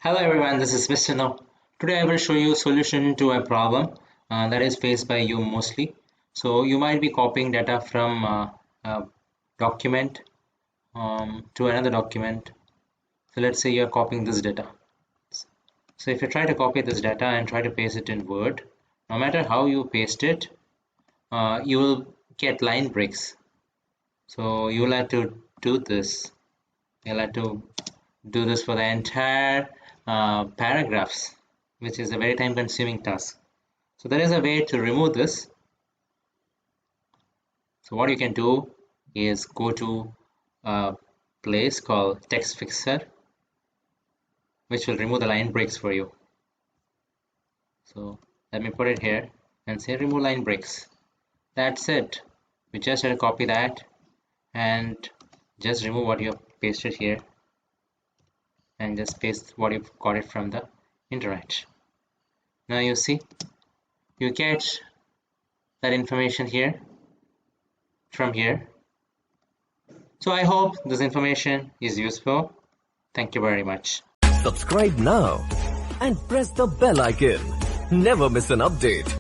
Hello everyone, this is Mr. No. Today I will show you a solution to a problem that is faced by you mostly. So you might be copying data from a document to another document. So let's say you're copying this data. So if you try to copy this data and try to paste it in Word, no matter how you paste it, you will get line breaks. So you will have to do this. You'll have to do this for the entire paragraphs, which is a very time consuming task. So there is a way to remove this. So what you can do is go to a place called Text Fixer, which will remove the line breaks for you. So let me put it here and say remove line breaks. That's it. We just have to copy that and just remove what you have pasted here and just paste what you've got it from the internet. Now you see, you get that information here from here. So I hope this information is useful. Thank you very much. Subscribe now and press the bell icon. Never miss an update.